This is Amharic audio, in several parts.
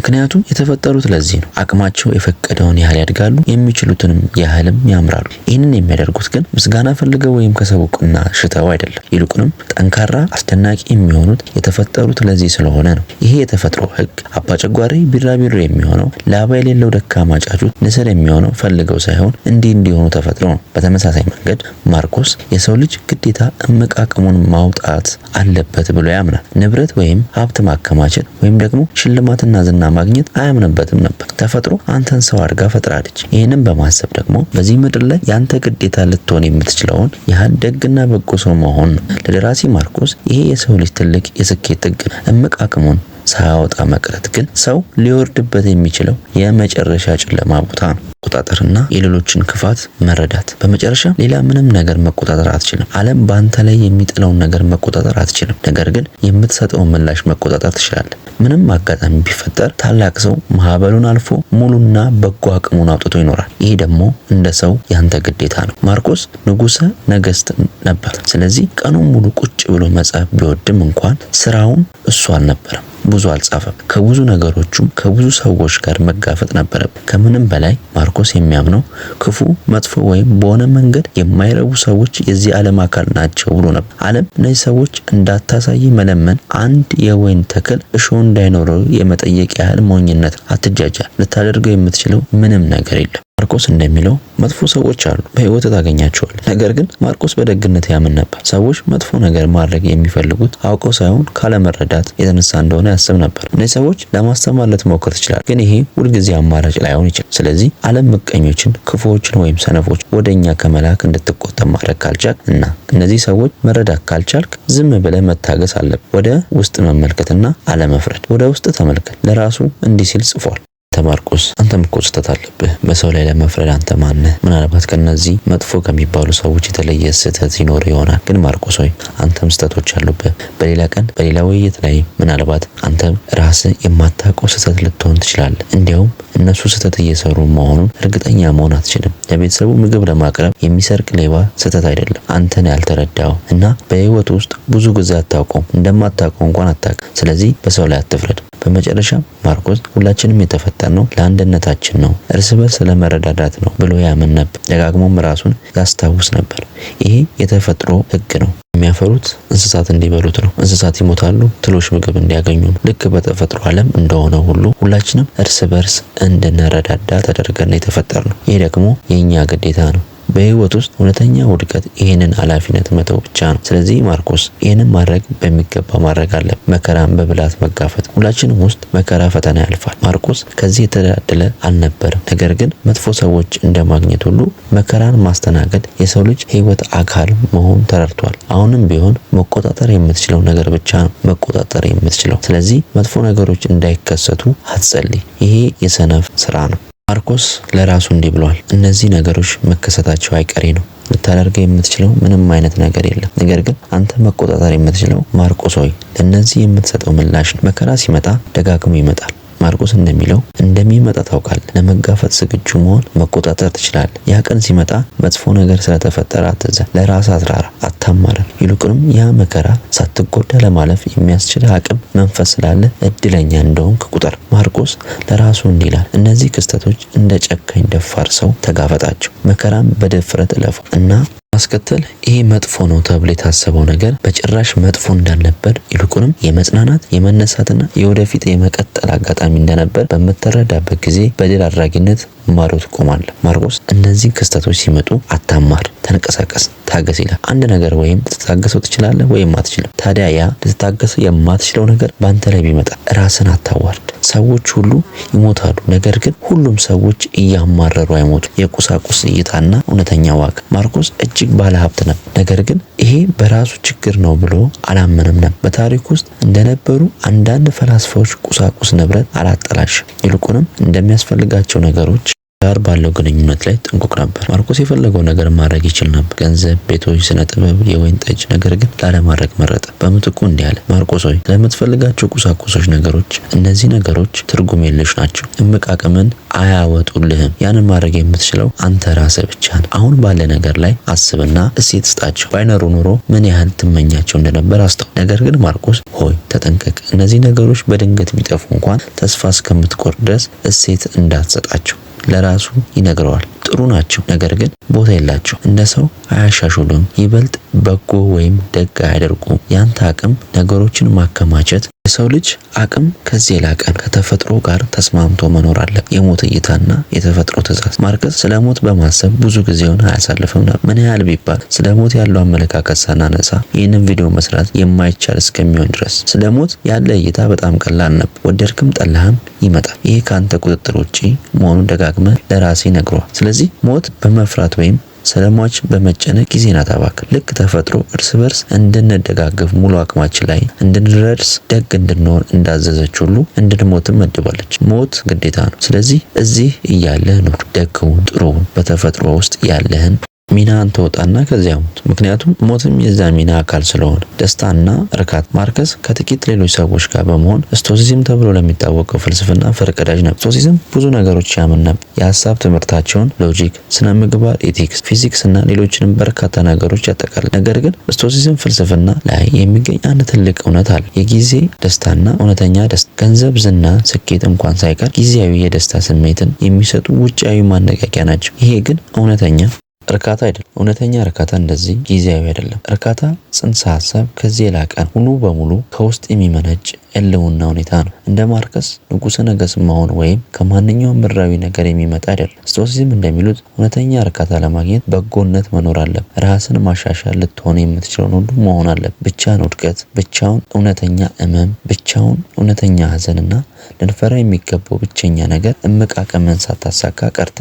ምክንያቱም የተፈጠሩት ለዚህ ነው። አቅማቸው የፈቀደውን ያህል ያድጋሉ፣ የሚችሉትንም ያህልም ያምራሉ። ይህንን የሚያደርጉት ግን ምስጋና ፈልገው ወይም ከሰው እውቅና ሽተው አይደለም። ይልቁንም ጠንካራ፣ አስደናቂ የሚሆኑት የተፈጠሩት ለዚህ ስለሆነ ነው። ይሄ የተፈጥሮ ህግ አባጨጓሬ ቢራቢሮ የሚሆነው ላባ የሌለው ደካማ ጫጩት ንስር የሚሆነው ፈልገው ሳይሆን እንዲሆኑ ተፈጥሮ ነው። በተመሳሳይ መንገድ ማርቆስ የሰው ልጅ ግዴታ እምቅ አቅሙን ማውጣት አለበት ብሎ ያምናል። ንብረት ወይም ሀብት ማከማቸት ወይም ደግሞ ሽልማትና ዝና ማግኘት አያምንበትም ነበር። ተፈጥሮ አንተን ሰው አድርጋ ፈጥራለች። ይህንን በማሰብ ደግሞ በዚህ ምድር ላይ ያንተ ግዴታ ልትሆን የምትችለውን ያህል ደግና በጎ ሰው መሆን ነው። ለደራሲ ማርቆስ ይሄ የሰው ልጅ ትልቅ የስኬት ጥግ እምቅ አቅሙን ሳያወጣ መቅረት ግን ሰው ሊወርድበት የሚችለው የመጨረሻ ጨለማ ቦታ ነው። መቆጣጠርና የሌሎችን ክፋት መረዳት። በመጨረሻ ሌላ ምንም ነገር መቆጣጠር አትችልም። ዓለም በአንተ ላይ የሚጥለውን ነገር መቆጣጠር አትችልም። ነገር ግን የምትሰጠውን ምላሽ መቆጣጠር ትችላለህ። ምንም አጋጣሚ ቢፈጠር ታላቅ ሰው ማዕበሉን አልፎ ሙሉና በጎ አቅሙን አውጥቶ ይኖራል። ይህ ደግሞ እንደ ሰው ያንተ ግዴታ ነው። ማርቆስ ንጉሠ ነገሥት ነበር። ስለዚህ ቀኑን ሙሉ ቁጭ ብሎ መጻፍ ቢወድም እንኳን ስራውን እሱ አልነበረም። ብዙ አልጻፈም። ከብዙ ነገሮቹም ከብዙ ሰዎች ጋር መጋፈጥ ነበረበት። ከምንም በላይ ማርቆስ የሚያምነው ክፉ፣ መጥፎ ወይም በሆነ መንገድ የማይረቡ ሰዎች የዚህ ዓለም አካል ናቸው ብሎ ነበር። ዓለም እነዚህ ሰዎች እንዳታሳይ መለመን አንድ የወይን ተክል እሾህ እንዳይኖረው የመጠየቅ ያህል ሞኝነት። አትጃጃል። ልታደርገው የምትችለው ምንም ነገር የለም። ማርቆስ እንደሚለው መጥፎ ሰዎች አሉ፣ በህይወት ታገኛቸዋለህ። ነገር ግን ማርቆስ በደግነት ያምን ነበር። ሰዎች መጥፎ ነገር ማድረግ የሚፈልጉት አውቀው ሳይሆን ካለመረዳት የተነሳ እንደሆነ ያስብ ነበር። እነዚህ ሰዎች ለማስተማር ልትሞክር ትችላለህ፣ ግን ይሄ ሁልጊዜ አማራጭ ላይሆን ይችላል። ስለዚህ ዓለም ምቀኞችን፣ ክፉዎችን ወይም ሰነፎች ወደኛ ከመላክ እንድትቆጠብ ማድረግ ካልቻልክ እና እነዚህ ሰዎች መረዳት ካልቻልክ ዝም ብለህ መታገስ አለብህ። ወደ ውስጥ መመልከትና አለመፍረድ። ወደ ውስጥ ተመልከት። ለራሱ እንዲህ ሲል ጽፏል። ማርቆስ አንተም እኮ ስህተት አለብህ። በሰው ላይ ለመፍረድ አንተ ማነህ? ምናልባት ከነዚህ መጥፎ ከሚባሉ ሰዎች የተለየ ስህተት ይኖር ይሆናል። ግን ማርቆስ ሆይ አንተም ስህተቶች አሉብህ። በሌላ ቀን በሌላ ውይይት ላይ ምናልባት አንተም ራስህ የማታውቀው ስህተት ልትሆን ትችላለህ። እንዲያውም እነሱ ስህተት እየሰሩ መሆኑን እርግጠኛ መሆን አትችልም። ለቤተሰቡ ምግብ ለማቅረብ የሚሰርቅ ሌባ ስህተት አይደለም። አንተን ያልተረዳው እና በህይወት ውስጥ ብዙ ጊዜ አታውቀውም፣ እንደማታውቀው እንኳን አታውቅም። ስለዚህ በሰው ላይ አትፍረድ። በመጨረሻ ማርቆስ ሁላችንም የተፈጠርነው ለአንድነታችን ነው፣ እርስ በርስ ለመረዳዳት ነው ብሎ ያምን ነበር። ደጋግሞም ራሱን ያስታውስ ነበር። ይሄ የተፈጥሮ ህግ ነው። የሚያፈሩት እንስሳት እንዲበሉት ነው። እንስሳት ይሞታሉ፣ ትሎች ምግብ እንዲያገኙ ነው። ልክ በተፈጥሮ ዓለም እንደሆነ ሁሉ ሁላችንም እርስ በርስ እንድንረዳዳ ተደርገን የተፈጠርነው። ይሄ ደግሞ የኛ ግዴታ ነው። በህይወት ውስጥ እውነተኛ ውድቀት ይሄንን ኃላፊነት መተው ብቻ ነው። ስለዚህ ማርቆስ ይሄንን ማድረግ በሚገባ ማድረግ አለ። መከራን በብላት መጋፈጥ። ሁላችንም ውስጥ መከራ፣ ፈተና ያልፋል። ማርቆስ ከዚህ የተዳደለ አልነበረም። ነገር ግን መጥፎ ሰዎች እንደማግኘት ሁሉ መከራን ማስተናገድ የሰው ልጅ ህይወት አካል መሆን ተረድቷል። አሁንም ቢሆን መቆጣጠር የምትችለው ነገር ብቻ ነው መቆጣጠር የምትችለው። ስለዚህ መጥፎ ነገሮች እንዳይከሰቱ አትጸልይ። ይሄ የሰነፍ ስራ ነው። ማርቆስ ለራሱ እንዲህ ብሏል። እነዚህ ነገሮች መከሰታቸው አይቀሬ ነው። ልታደርገው የምትችለው ምንም አይነት ነገር የለም። ነገር ግን አንተ መቆጣጠር የምትችለው ማርቆስ ሆይ ለእነዚህ የምትሰጠው ምላሽ ነው። መከራ ሲመጣ ደጋግሞ ይመጣል። ማርቆስ እንደሚለው እንደሚመጣ ታውቃለህ። ለመጋፈጥ ዝግጁ መሆን መቆጣጠር ትችላለህ። ያ ቀን ሲመጣ መጥፎ ነገር ስለተፈጠረ አትዘን፣ ለራስህ አትራራ፣ አታማረር። ይልቁንም ያ መከራ ሳትጎዳ ለማለፍ የሚያስችል አቅም መንፈስ ስላለ እድለኛ እንደሆንክ ቁጠር። ማርቆስ ለራሱ እንዲህ ይላል፣ እነዚህ ክስተቶች እንደ ጨካኝ ደፋር ሰው ተጋፈጣቸው፣ መከራም በድፍረት እለፉ እና ማስከተል ይሄ መጥፎ ነው ተብሎ የታሰበው ነገር በጭራሽ መጥፎ እንዳልነበር ይልቁንም የመጽናናት የመነሳትና የወደፊት የመቀጠል አጋጣሚ እንደነበር በምትረዳበት ጊዜ በድል አድራጊነት ማሮ ትቆማለህ። ማርቆስ እነዚህ ክስተቶች ሲመጡ አታማር፣ ተንቀሳቀስ፣ ታገስ ይላል። አንድ ነገር ወይም ልትታገሰው ትችላለህ ወይም አትችልም። ታዲያ ያ ልትታገሰው የማትችለው ነገር በአንተ ላይ ቢመጣ ራስን አታዋርድ። ሰዎች ሁሉ ይሞታሉ፣ ነገር ግን ሁሉም ሰዎች እያማረሩ አይሞቱ። የቁሳቁስ እይታና እውነተኛ ዋጋ። ማርቆስ እጅግ ባለ ሀብት ነበር፣ ነገር ግን ይሄ በራሱ ችግር ነው ብሎ አላመነም ነበር። በታሪክ ውስጥ እንደነበሩ አንዳንድ ፈላስፋዎች ቁሳቁስ ንብረት አላጠላሽም፣ ይልቁንም እንደሚያስፈልጋቸው ነገሮች ጋር ባለው ግንኙነት ላይ ጥንቁቅ ነበር። ማርቆስ የፈለገው ነገር ማድረግ ይችል ነበር፣ ገንዘብ፣ ቤቶች፣ ስነ ጥበብ፣ የወይን ጠጅ። ነገር ግን ላለማድረግ መረጠ። በምትኩ እንዲህ አለ፣ ማርቆስ ሆይ ስለምትፈልጋቸው ቁሳቁሶች ነገሮች፣ እነዚህ ነገሮች ትርጉም የለሽ ናቸው፣ እምቅ አቅምን አያወጡልህም። ያንን ማድረግ የምትችለው አንተ ራስህ ብቻ ነህ። አሁን ባለ ነገር ላይ አስብና እሴት ስጣቸው። ባይኖሩ ኑሮ ምን ያህል ትመኛቸው እንደነበር አስተውል። ነገር ግን ማርቆስ ሆይ ተጠንቀቅ። እነዚህ ነገሮች በድንገት ቢጠፉ እንኳን ተስፋ እስከምትቆርጥ ድረስ እሴት እንዳትሰጣቸው ለራሱ ይነግረዋል። ጥሩ ናቸው፣ ነገር ግን ቦታ የላቸው። እንደ ሰው አያሻሽሉም፣ ይበልጥ በጎ ወይም ደግ አያደርጉም። ያንተ አቅም ነገሮችን ማከማቸት። የሰው ልጅ አቅም ከዚህ የላቀ ከተፈጥሮ ጋር ተስማምቶ መኖር አለ። የሞት እይታና የተፈጥሮ ትእዛዝ። ማርቆስ ስለ ሞት በማሰብ ብዙ ጊዜውን አያሳልፍም ነበር። ምን ያህል ቢባል ስለ ሞት ያለው አመለካከት ሳናነሳ ይህንን ቪዲዮ መስራት የማይቻል እስከሚሆን ድረስ ስለ ሞት ያለ እይታ በጣም ቀላል ነበር። ወደድክም ጠላህም ይመጣል። ይሄ ከአንተ ቁጥጥር ውጪ መሆኑን ደጋግመህ ለራሴ ነግሯል። ስለዚህ ሞት በመፍራት ወይም ስለሟች በመጨነቅ ጊዜን አታባክን። ልክ ተፈጥሮ እርስ በርስ እንድንደጋገፍ ሙሉ አቅማችን ላይ እንድንደርስ ደግ እንድንሆን እንዳዘዘች ሁሉ እንድንሞትም መድባለች። ሞት ግዴታ ነው። ስለዚህ እዚህ እያለህ ኑር፣ ደግሁን፣ ጥሩውን በተፈጥሮ ውስጥ ያለህን ሚናን ተወጣና ከዚያ ሞት። ምክንያቱም ሞትም የዛ ሚና አካል ስለሆነ ደስታና እርካታ። ማርቆስ ከጥቂት ሌሎች ሰዎች ጋር በመሆን ስቶሲዝም ተብሎ ለሚታወቀው ፍልስፍና ፈርቀዳጅ ነበር። ስቶሲዝም ብዙ ነገሮች ያምን ነበር። የሀሳብ ትምህርታቸውን ሎጂክ፣ ስነ ምግባር፣ ኤቲክስ፣ ፊዚክስ እና ሌሎችንም በርካታ ነገሮች ያጠቃልላል። ነገር ግን ስቶሲዝም ፍልስፍና ላይ የሚገኝ አንድ ትልቅ እውነት አለ። የጊዜ ደስታና እውነተኛ ደስታ። ገንዘብ፣ ዝና፣ ስኬት እንኳን ሳይቀር ጊዜያዊ የደስታ ስሜትን የሚሰጡ ውጫዊ ማነቃቂያ ናቸው። ይሄ ግን እውነተኛ እርካታ አይደለም። እውነተኛ እርካታ እንደዚህ ጊዜያዊ አይደለም። እርካታ ጽንሰ ሀሳብ ከዚህ የላቀ ሙሉ በሙሉ ከውስጥ የሚመነጭ ህልውና ሁኔታ ነው። እንደ ማርቆስ ንጉሠ ነገሥት መሆን ወይም ከማንኛውም ምድራዊ ነገር የሚመጣ አይደለም። ስቶሲዝም እንደሚሉት እውነተኛ እርካታ ለማግኘት በጎነት መኖር አለበት። ራስን ማሻሻል ልትሆን የምትችለውን ሁሉ መሆን አለበት። ብቻውን ውድቀት፣ ብቻውን እውነተኛ ህመም፣ ብቻውን እውነተኛ ሀዘንና ልንፈራ የሚገባው ብቸኛ ነገር እምቅ አቅምን ሳታሳካ ቀርተ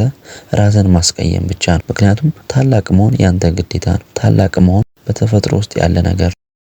ራስን ማስቀየም ብቻ ነው። ምክንያቱም ታላቅ መሆን ያንተ ግዴታ ነው። ታላቅ መሆን በተፈጥሮ ውስጥ ያለ ነገር